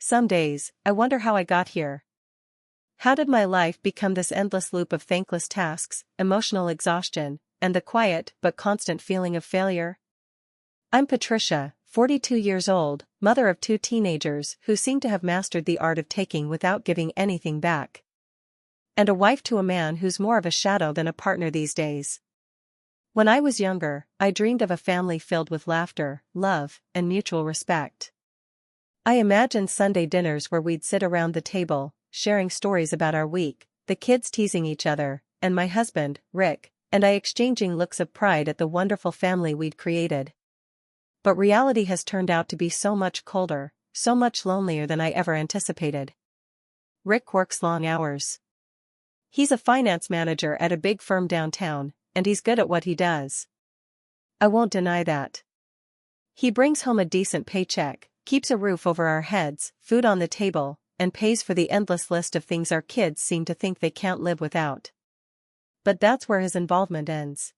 Some days, I wonder how I got here. How did my life become this endless loop of thankless tasks, emotional exhaustion, and the quiet but constant feeling of failure? I'm Patricia, 42 years old, mother of two teenagers who seem to have mastered the art of taking without giving anything back. And a wife to a man who's more of a shadow than a partner these days. When I was younger, I dreamed of a family filled with laughter, love, and mutual respect. I imagined Sunday dinners where we'd sit around the table, sharing stories about our week, the kids teasing each other, and my husband, Rick, and I exchanging looks of pride at the wonderful family we'd created. But reality has turned out to be so much colder, so much lonelier than I ever anticipated. Rick works long hours. He's a finance manager at a big firm downtown, and he's good at what he does. I won't deny that. He brings home a decent paycheck, keeps a roof over our heads, food on the table, and pays for the endless list of things our kids seem to think they can't live without. But that's where his involvement ends.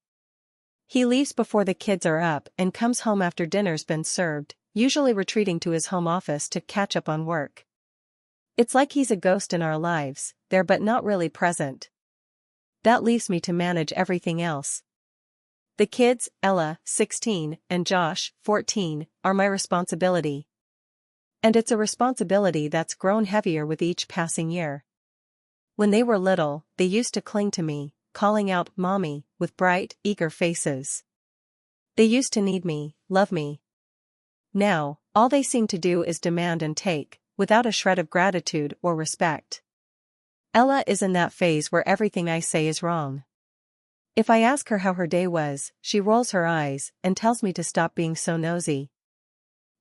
He leaves before the kids are up and comes home after dinner's been served, usually retreating to his home office to catch up on work. It's like he's a ghost in our lives, there but not really present. That leaves me to manage everything else. The kids, Ella, 16, and Josh, 14, are my responsibility. And it's a responsibility that's grown heavier with each passing year. When they were little, they used to cling to me, calling out "Mommy," with bright, eager faces. They used to need me, love me. Now, all they seem to do is demand and take, without a shred of gratitude or respect. Ella is in that phase where everything I say is wrong. If I ask her how her day was, she rolls her eyes and tells me to stop being so nosy.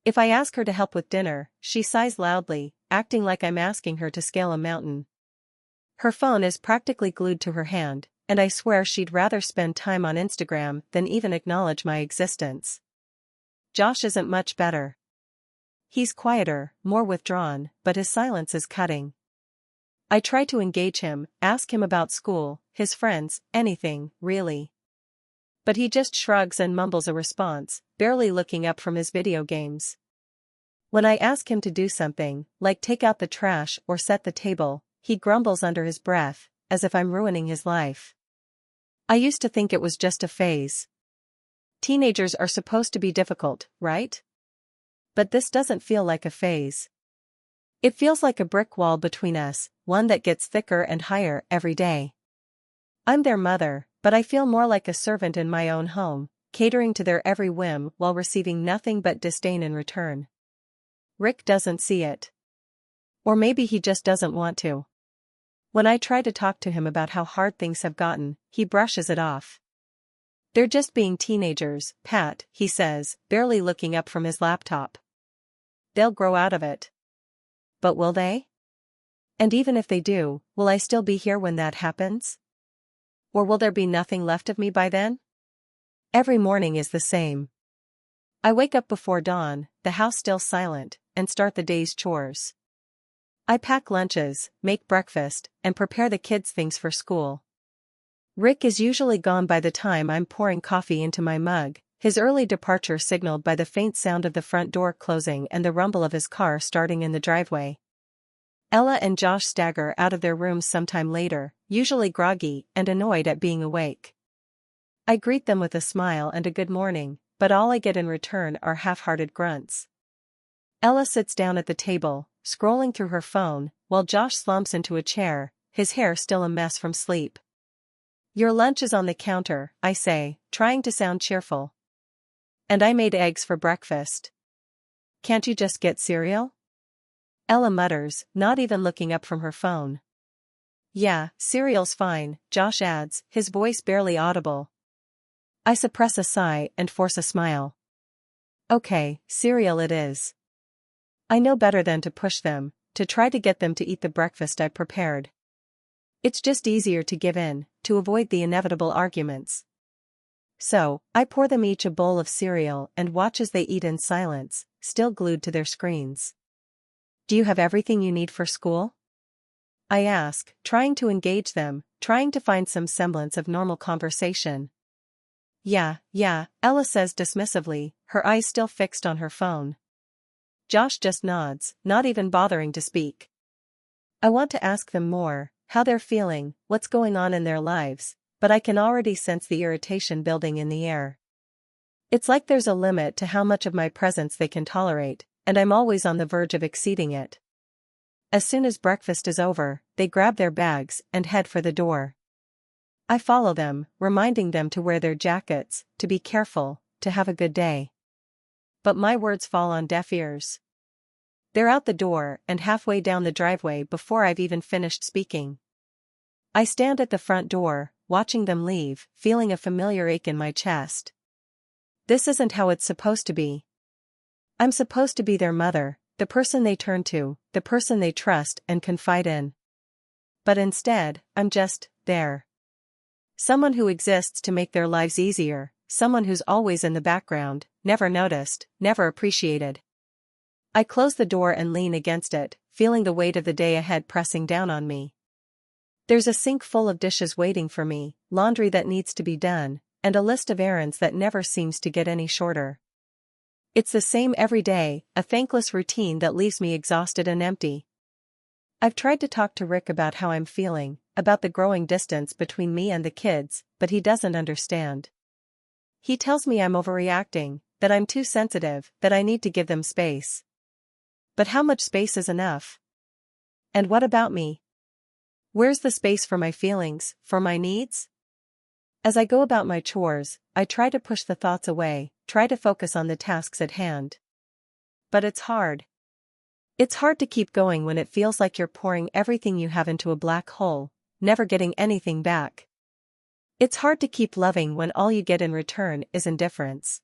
If I ask her to help with dinner, she sighs loudly, acting like I'm asking her to scale a mountain. Her phone is practically glued to her hand, and I swear she'd rather spend time on Instagram than even acknowledge my existence. Josh isn't much better. He's quieter, more withdrawn, but his silence is cutting. I try to engage him, ask him about school, his friends, anything, really. But he just shrugs and mumbles a response, barely looking up from his video games. When I ask him to do something, like take out the trash or set the table, he grumbles under his breath, as if I'm ruining his life. I used to think it was just a phase. Teenagers are supposed to be difficult, right? But this doesn't feel like a phase. It feels like a brick wall between us, one that gets thicker and higher every day. I'm their mother, but I feel more like a servant in my own home, catering to their every whim while receiving nothing but disdain in return. Rick doesn't see it. Or maybe he just doesn't want to. When I try to talk to him about how hard things have gotten, he brushes it off. They're just being teenagers, Pat, he says, barely looking up from his laptop. They'll grow out of it. But will they? And even if they do, will I still be here when that happens? Or will there be nothing left of me by then? Every morning is the same. I wake up before dawn, the house still silent, and start the day's chores. I pack lunches, make breakfast, and prepare the kids' things for school. Rick is usually gone by the time I'm pouring coffee into my mug, his early departure signaled by the faint sound of the front door closing and the rumble of his car starting in the driveway. Ella and Josh stagger out of their rooms sometime later, usually groggy and annoyed at being awake. I greet them with a smile and a good morning, but all I get in return are half-hearted grunts. Ella sits down at the table, scrolling through her phone, while Josh slumps into a chair, his hair still a mess from sleep. "Your lunch is on the counter," I say, trying to sound cheerful. "And I made eggs for breakfast. Can't you just get cereal?" Ella mutters, not even looking up from her phone. "Yeah, cereal's fine," Josh adds, his voice barely audible. I suppress a sigh and force a smile. Okay, cereal it is. I know better than to push them, to try to get them to eat the breakfast I prepared. It's just easier to give in, to avoid the inevitable arguments. So, I pour them each a bowl of cereal and watch as they eat in silence, still glued to their screens. "Do you have everything you need for school?" I ask, trying to engage them, trying to find some semblance of normal conversation. Yeah, Ella says dismissively, her eyes still fixed on her phone. Josh just nods, not even bothering to speak. I want to ask them more, how they're feeling, what's going on in their lives, but I can already sense the irritation building in the air. It's like there's a limit to how much of my presence they can tolerate, and I'm always on the verge of exceeding it. As soon as breakfast is over, they grab their bags and head for the door. I follow them, reminding them to wear their jackets, to be careful, to have a good day. But my words fall on deaf ears. They're out the door and halfway down the driveway before I've even finished speaking. I stand at the front door, watching them leave, feeling a familiar ache in my chest. This isn't how it's supposed to be. I'm supposed to be their mother, the person they turn to, the person they trust and confide in. But instead, I'm just there. Someone who exists to make their lives easier, someone who's always in the background, never noticed, never appreciated. I close the door and lean against it, feeling the weight of the day ahead pressing down on me. There's a sink full of dishes waiting for me, laundry that needs to be done, and a list of errands that never seems to get any shorter. It's the same every day, a thankless routine that leaves me exhausted and empty. I've tried to talk to Rick about how I'm feeling, about the growing distance between me and the kids, but he doesn't understand. He tells me I'm overreacting, that I'm too sensitive, that I need to give them space. But how much space is enough? And what about me? Where's the space for my feelings, for my needs? As I go about my chores, I try to push the thoughts away, try to focus on the tasks at hand. But it's hard. It's hard to keep going when it feels like you're pouring everything you have into a black hole, never getting anything back. It's hard to keep loving when all you get in return is indifference.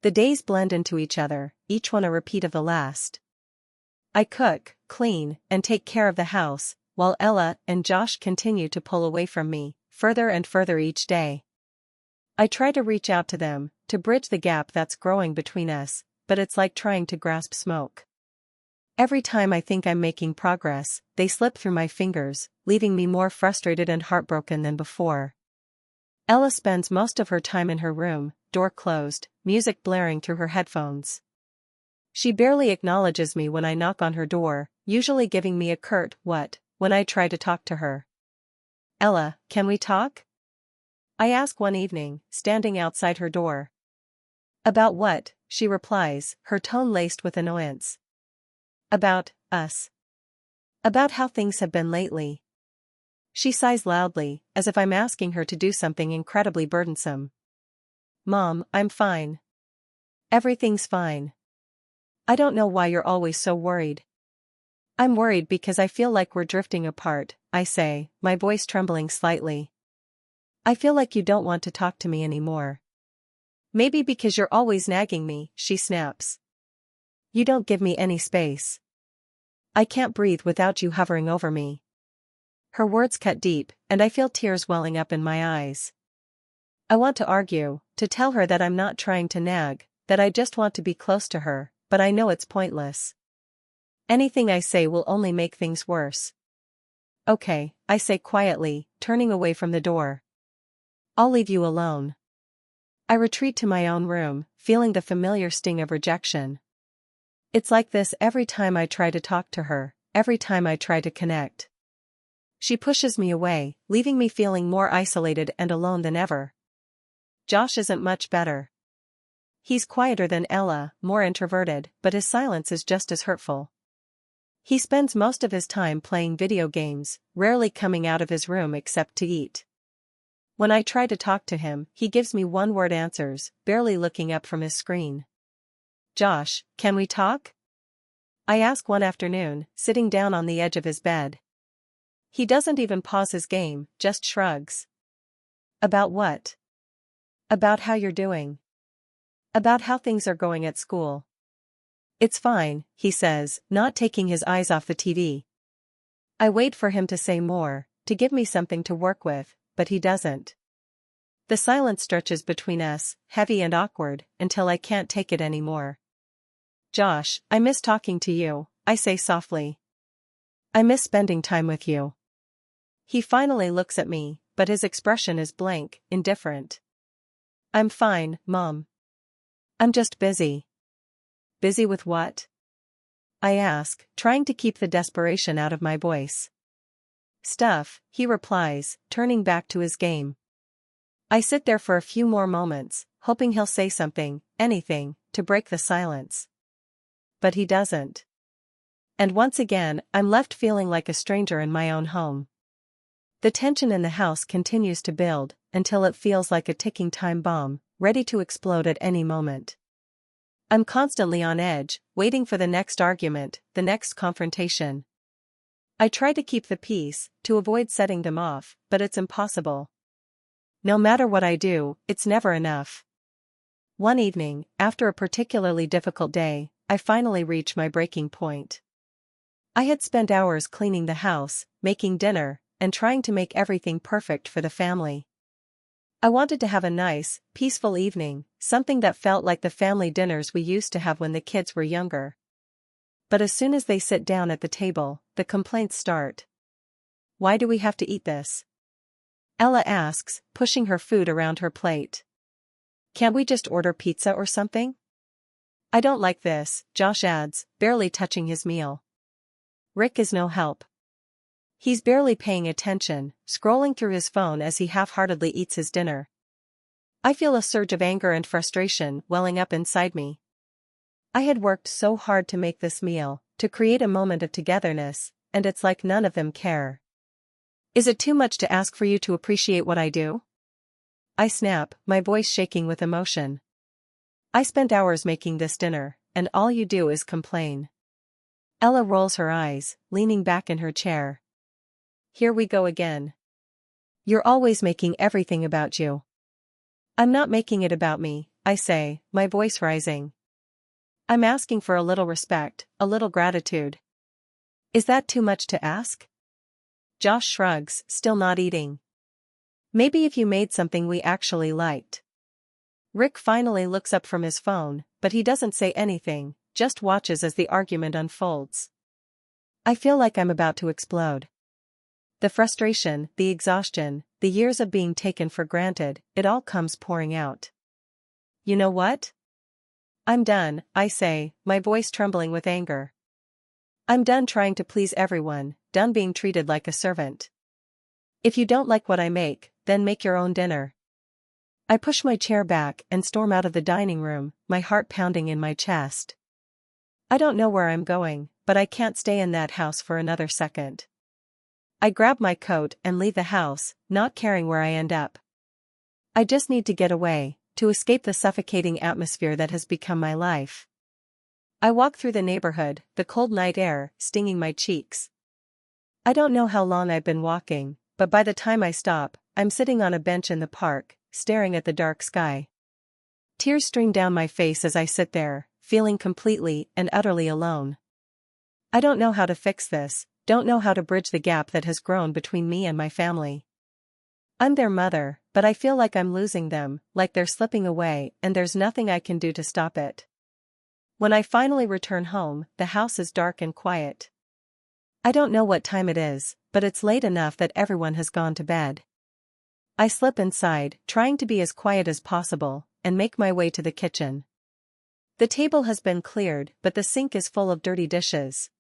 The days blend into each other, each one a repeat of the last. I cook, clean, and take care of the house, while Ella and Josh continue to pull away from me, further and further each day. I try to reach out to them, to bridge the gap that's growing between us, but it's like trying to grasp smoke. Every time I think I'm making progress, they slip through my fingers, leaving me more frustrated and heartbroken than before. Ella spends most of her time in her room, door closed, music blaring through her headphones. She barely acknowledges me when I knock on her door, usually giving me a curt "what" when I try to talk to her. "Ella, can we talk?" I ask one evening, standing outside her door. "About what?" she replies, her tone laced with annoyance. "About us. About how things have been lately." She sighs loudly, as if I'm asking her to do something incredibly burdensome. "Mom, I'm fine. Everything's fine. I don't know why you're always so worried." "I'm worried because I feel like we're drifting apart," I say, my voice trembling slightly. "I feel like you don't want to talk to me anymore." "Maybe because you're always nagging me," she snaps. "You don't give me any space. I can't breathe without you hovering over me." Her words cut deep, and I feel tears welling up in my eyes. I want to argue, to tell her that I'm not trying to nag, that I just want to be close to her, but I know it's pointless. Anything I say will only make things worse. "Okay," I say quietly, turning away from the door. "I'll leave you alone." I retreat to my own room, feeling the familiar sting of rejection. It's like this every time I try to talk to her, every time I try to connect. She pushes me away, leaving me feeling more isolated and alone than ever. Josh isn't much better. He's quieter than Ella, more introverted, but his silence is just as hurtful. He spends most of his time playing video games, rarely coming out of his room except to eat. When I try to talk to him, he gives me one-word answers, barely looking up from his screen. "Josh, can we talk?" I ask one afternoon, sitting down on the edge of his bed. He doesn't even pause his game, just shrugs. "About what?" "About how you're doing. About how things are going at school." "It's fine," he says, not taking his eyes off the TV. I wait for him to say more, to give me something to work with, but he doesn't. The silence stretches between us, heavy and awkward, until I can't take it anymore. "Josh, I miss talking to you," I say softly. "I miss spending time with you." He finally looks at me, but his expression is blank, indifferent. "I'm fine, Mom. I'm just busy." "Busy with what?" I ask, trying to keep the desperation out of my voice. Stuff, he replies, turning back to his game. I sit there for a few more moments, hoping he'll say something, anything, to break the silence. But he doesn't. And once again, I'm left feeling like a stranger in my own home. The tension in the house continues to build, until it feels like a ticking time bomb, ready to explode at any moment. I'm constantly on edge, waiting for the next argument, the next confrontation. I try to keep the peace, to avoid setting them off, but it's impossible. No matter what I do, it's never enough. One evening, after a particularly difficult day, I finally reach my breaking point. I had spent hours cleaning the house, making dinner, and trying to make everything perfect for the family. I wanted to have a nice, peaceful evening, something that felt like the family dinners we used to have when the kids were younger. But as soon as they sit down at the table, the complaints start. Why do we have to eat this? Ella asks, pushing her food around her plate. Can't we just order pizza or something? I don't like this, Josh adds, barely touching his meal. Rick is no help. He's barely paying attention, scrolling through his phone as he half-heartedly eats his dinner. I feel a surge of anger and frustration welling up inside me. I had worked so hard to make this meal, to create a moment of togetherness, and it's like none of them care. Is it too much to ask for you to appreciate what I do? I snap, my voice shaking with emotion. I spent hours making this dinner, and all you do is complain. Ella rolls her eyes, leaning back in her chair. Here we go again. You're always making everything about you. I'm not making it about me, I say, my voice rising. I'm asking for a little respect, a little gratitude. Is that too much to ask? Josh shrugs, still not eating. Maybe if you made something we actually liked. Rick finally looks up from his phone, but he doesn't say anything, just watches as the argument unfolds. I feel like I'm about to explode. The frustration, the exhaustion, the years of being taken for granted, it all comes pouring out. You know what? I'm done, I say, my voice trembling with anger. I'm done trying to please everyone, done being treated like a servant. If you don't like what I make, then make your own dinner. I push my chair back and storm out of the dining room, my heart pounding in my chest. I don't know where I'm going, but I can't stay in that house for another second. I grab my coat and leave the house, not caring where I end up. I just need to get away, to escape the suffocating atmosphere that has become my life. I walk through the neighborhood, the cold night air stinging my cheeks. I don't know how long I've been walking, but by the time I stop, I'm sitting on a bench in the park, staring at the dark sky. Tears stream down my face as I sit there, feeling completely and utterly alone. I don't know how to fix this, don't know how to bridge the gap that has grown between me and my family. I'm their mother, but I feel like I'm losing them, like they're slipping away, and there's nothing I can do to stop it. When I finally return home, the house is dark and quiet. I don't know what time it is, but it's late enough that everyone has gone to bed. I slip inside, trying to be as quiet as possible, and make my way to the kitchen. The table has been cleared, but the sink is full of dirty dishes.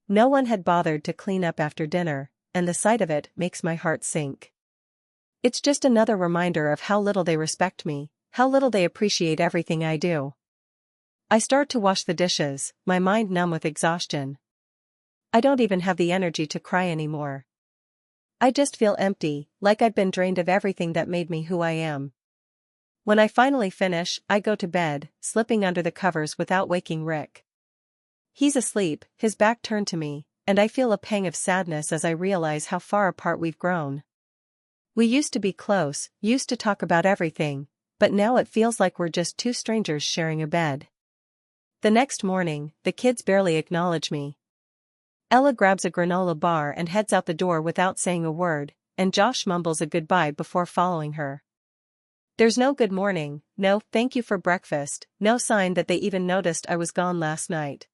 No one had bothered to clean up after dinner, and the sight of it makes my heart sink. It's just another reminder of how little they respect me, how little they appreciate everything I do. I start to wash the dishes, my mind numb with exhaustion. I don't even have the energy to cry anymore. I just feel empty, like I've been drained of everything that made me who I am. When I finally finish, I go to bed, slipping under the covers without waking Rick. He's asleep, his back turned to me, and I feel a pang of sadness as I realize how far apart we've grown. We used to be close, used to talk about everything, but now it feels like we're just two strangers sharing a bed. The next morning, the kids barely acknowledge me. Ella grabs a granola bar and heads out the door without saying a word, and Josh mumbles a goodbye before following her. There's no good morning, no thank you for breakfast, no sign that they even noticed I was gone last night.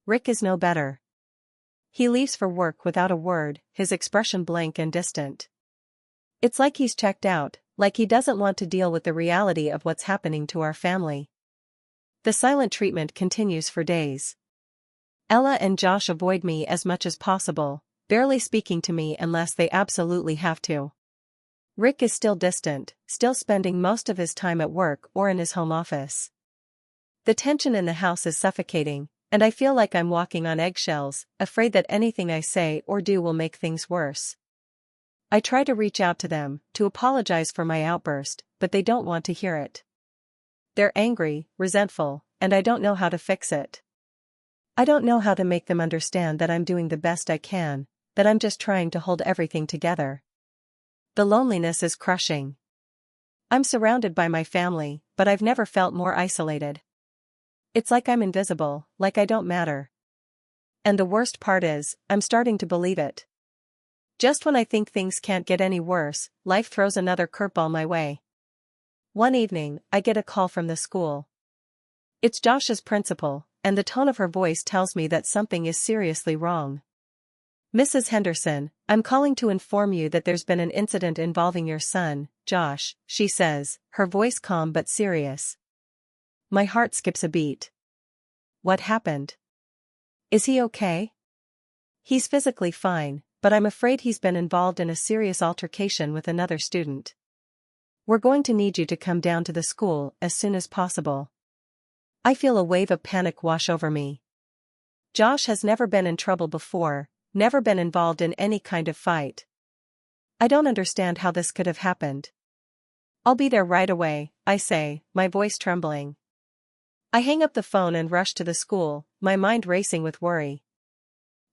Rick is no better. He leaves for work without a word, his expression blank and distant. It's like he's checked out, like he doesn't want to deal with the reality of what's happening to our family. The silent treatment continues for days. Ella and Josh avoid me as much as possible, barely speaking to me unless they absolutely have to. Rick is still distant, still spending most of his time at work or in his home office. The tension in the house is suffocating, and I feel like I'm walking on eggshells, afraid that anything I say or do will make things worse. I try to reach out to them, to apologize for my outburst, but they don't want to hear it. They're angry, resentful, and I don't know how to fix it. I don't know how to make them understand that I'm doing the best I can, that I'm just trying to hold everything together. The loneliness is crushing. I'm surrounded by my family, but I've never felt more isolated. It's like I'm invisible, like I don't matter. And the worst part is, I'm starting to believe it. Just when I think things can't get any worse, life throws another curveball my way. One evening, I get a call from the school. It's Josh's principal, and the tone of her voice tells me that something is seriously wrong. "Mrs. Henderson, I'm calling to inform you that there's been an incident involving your son, Josh," she says, her voice calm but serious. My heart skips a beat. What happened? Is he okay? He's physically fine, but I'm afraid he's been involved in a serious altercation with another student. We're going to need you to come down to the school as soon as possible. I feel a wave of panic wash over me. Josh has never been in trouble before, never been involved in any kind of fight. I don't understand how this could have happened. "I'll be there right away," I say, my voice trembling. I hang up the phone and rush to the school, my mind racing with worry.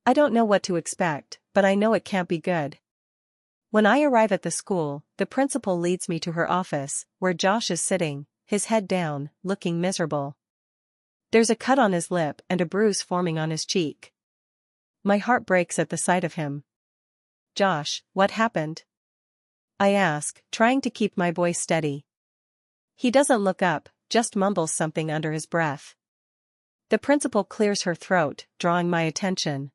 I don't know what to expect, but I know it can't be good. When I arrive at the school, the principal leads me to her office, where Josh is sitting, his head down, looking miserable. There's a cut on his lip and a bruise forming on his cheek. My heart breaks at the sight of him. "Josh, what happened?" I ask, trying to keep my voice steady. He doesn't look up, just mumbles something under his breath. The principal clears her throat, drawing my attention.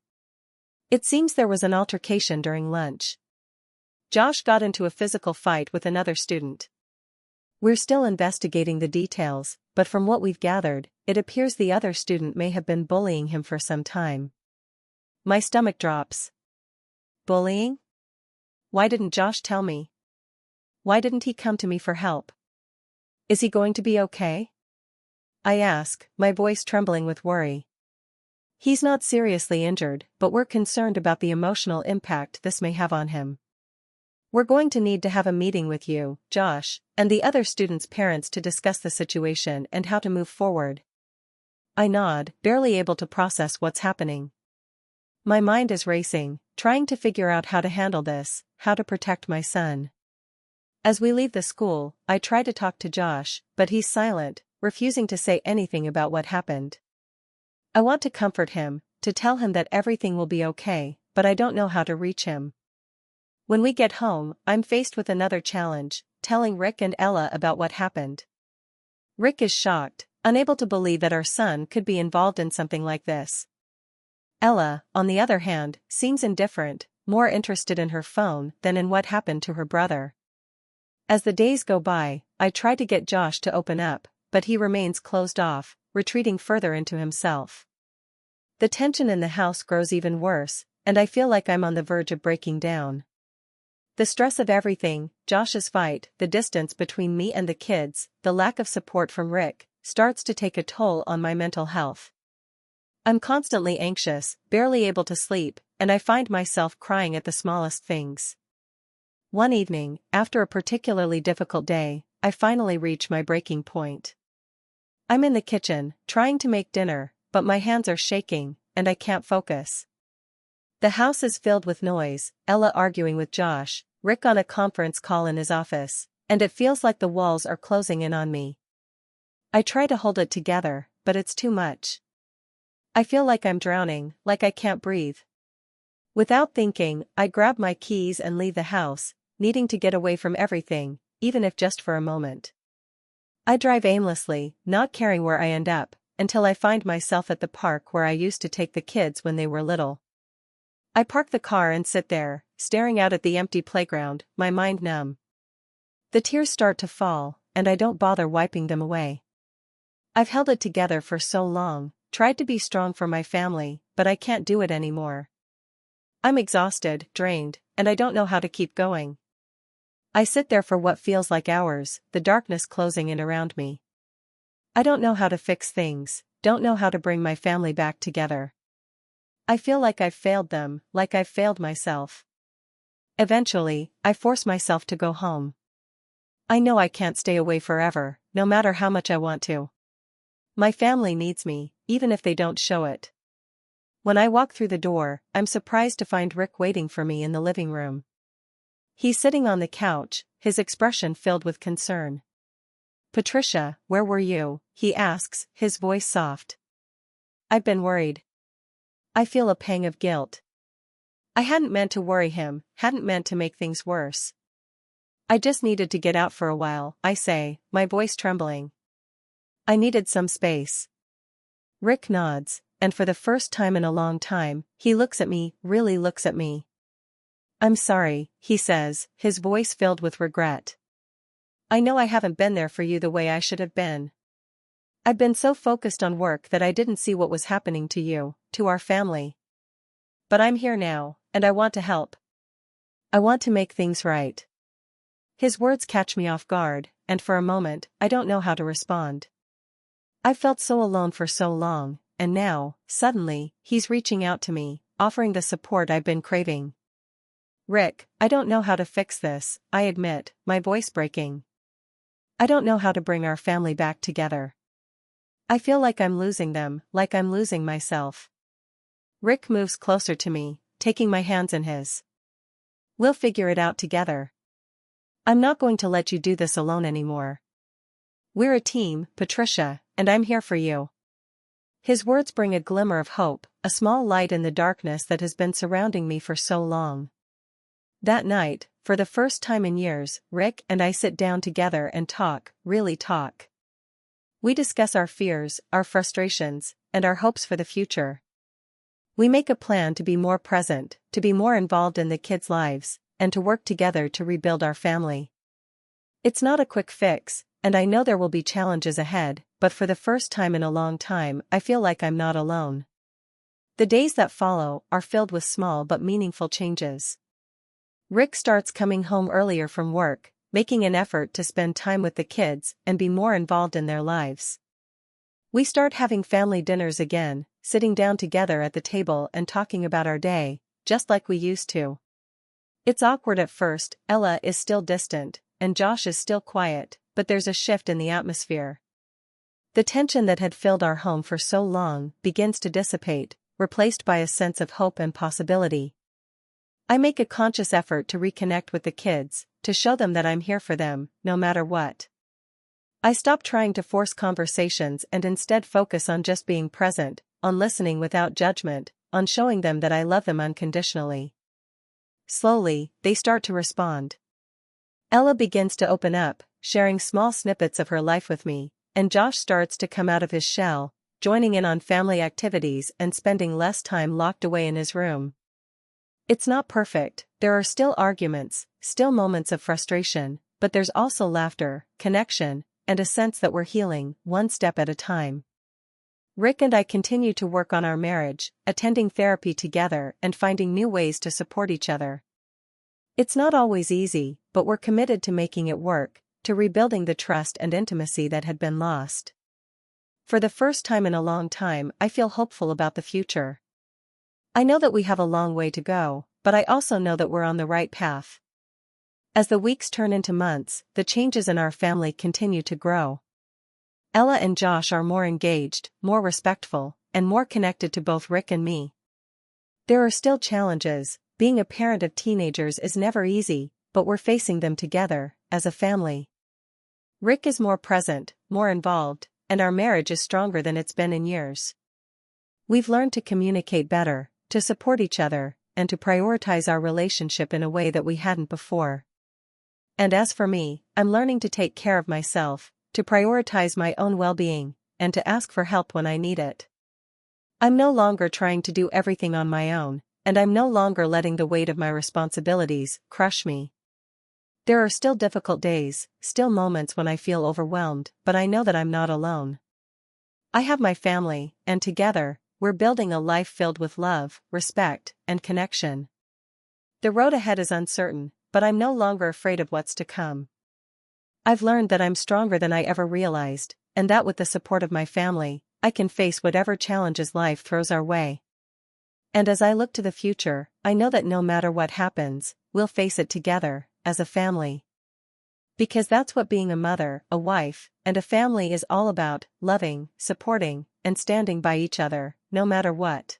"It seems there was an altercation during lunch. Josh got into a physical fight with another student. We're still investigating the details, but from what we've gathered, it appears the other student may have been bullying him for some time." My stomach drops. Bullying? Why didn't Josh tell me? Why didn't he come to me for help? Is he going to be okay? I ask, my voice trembling with worry. "He's not seriously injured, but we're concerned about the emotional impact this may have on him. We're going to need to have a meeting with you, Josh, and the other students' parents to discuss the situation and how to move forward." I nod, barely able to process what's happening. My mind is racing, trying to figure out how to handle this, how to protect my son. As we leave the school, I try to talk to Josh, but he's silent, refusing to say anything about what happened. I want to comfort him, to tell him that everything will be okay, but I don't know how to reach him. When we get home, I'm faced with another challenge, telling Rick and Ella about what happened. Rick is shocked, unable to believe that our son could be involved in something like this. Ella, on the other hand, seems indifferent, more interested in her phone than in what happened to her brother. As the days go by, I try to get Josh to open up, but he remains closed off, retreating further into himself. The tension in the house grows even worse, and I feel like I'm on the verge of breaking down. The stress of everything, Josh's fight, the distance between me and the kids, the lack of support from Rick, starts to take a toll on my mental health. I'm constantly anxious, barely able to sleep, and I find myself crying at the smallest things. One evening, after a particularly difficult day, I finally reach my breaking point. I'm in the kitchen, trying to make dinner, but my hands are shaking, and I can't focus. The house is filled with noise, Ella arguing with Josh, Rick on a conference call in his office, and it feels like the walls are closing in on me. I try to hold it together, but it's too much. I feel like I'm drowning, like I can't breathe. Without thinking, I grab my keys and leave the house, needing to get away from everything, even if just for a moment. I drive aimlessly, not caring where I end up, until I find myself at the park where I used to take the kids when they were little. I park the car and sit there, staring out at the empty playground, my mind numb. The tears start to fall, and I don't bother wiping them away. I've held it together for so long, tried to be strong for my family, but I can't do it anymore. I'm exhausted, drained, and I don't know how to keep going. I sit there for what feels like hours, the darkness closing in around me. I don't know how to fix things, don't know how to bring my family back together. I feel like I've failed them, like I've failed myself. Eventually, I force myself to go home. I know I can't stay away forever, no matter how much I want to. My family needs me, even if they don't show it. When I walk through the door, I'm surprised to find Rick waiting for me in the living room. He's sitting on the couch, his expression filled with concern. "Patricia, where were you?" he asks, his voice soft. "I've been worried." I feel a pang of guilt. I hadn't meant to worry him, hadn't meant to make things worse. "I just needed to get out for a while," I say, my voice trembling. "I needed some space." Rick nods, and for the first time in a long time, he looks at me, really looks at me. "I'm sorry," he says, his voice filled with regret. "I know I haven't been there for you the way I should have been. I've been so focused on work that I didn't see what was happening to you, to our family. But I'm here now, and I want to help. I want to make things right." His words catch me off guard, and for a moment, I don't know how to respond. I've felt so alone for so long, and now, suddenly, he's reaching out to me, offering the support I've been craving. "Rick, I don't know how to fix this," I admit, my voice breaking. "I don't know how to bring our family back together. I feel like I'm losing them, like I'm losing myself." Rick moves closer to me, taking my hands in his. "We'll figure it out together. I'm not going to let you do this alone anymore. We're a team, Patricia, and I'm here for you." His words bring a glimmer of hope, a small light in the darkness that has been surrounding me for so long. That night, for the first time in years, Rick and I sit down together and talk, really talk. We discuss our fears, our frustrations, and our hopes for the future. We make a plan to be more present, to be more involved in the kids' lives, and to work together to rebuild our family. It's not a quick fix, and I know there will be challenges ahead, but for the first time in a long time, I feel like I'm not alone. The days that follow are filled with small but meaningful changes. Rick starts coming home earlier from work, making an effort to spend time with the kids and be more involved in their lives. We start having family dinners again, sitting down together at the table and talking about our day, just like we used to. It's awkward at first, Ella is still distant, and Josh is still quiet, but there's a shift in the atmosphere. The tension that had filled our home for so long begins to dissipate, replaced by a sense of hope and possibility. I make a conscious effort to reconnect with the kids, to show them that I'm here for them, no matter what. I stop trying to force conversations and instead focus on just being present, on listening without judgment, on showing them that I love them unconditionally. Slowly, they start to respond. Ella begins to open up, sharing small snippets of her life with me, and Josh starts to come out of his shell, joining in on family activities and spending less time locked away in his room. It's not perfect, there are still arguments, still moments of frustration, but there's also laughter, connection, and a sense that we're healing, one step at a time. Rick and I continue to work on our marriage, attending therapy together and finding new ways to support each other. It's not always easy, but we're committed to making it work, to rebuilding the trust and intimacy that had been lost. For the first time in a long time, I feel hopeful about the future. I know that we have a long way to go, but I also know that we're on the right path. As the weeks turn into months, the changes in our family continue to grow. Ella and Josh are more engaged, more respectful, and more connected to both Rick and me. There are still challenges, being a parent of teenagers is never easy, but we're facing them together, as a family. Rick is more present, more involved, and our marriage is stronger than it's been in years. We've learned to communicate better, to support each other, and to prioritize our relationship in a way that we hadn't before. And as for me, I'm learning to take care of myself, to prioritize my own well-being, and to ask for help when I need it. I'm no longer trying to do everything on my own, and I'm no longer letting the weight of my responsibilities crush me. There are still difficult days, still moments when I feel overwhelmed, but I know that I'm not alone. I have my family, and together, we're building a life filled with love, respect, and connection. The road ahead is uncertain, but I'm no longer afraid of what's to come. I've learned that I'm stronger than I ever realized, and that with the support of my family, I can face whatever challenges life throws our way. And as I look to the future, I know that no matter what happens, we'll face it together, as a family. Because that's what being a mother, a wife, and a family is all about: loving, supporting, and standing by each other, no matter what.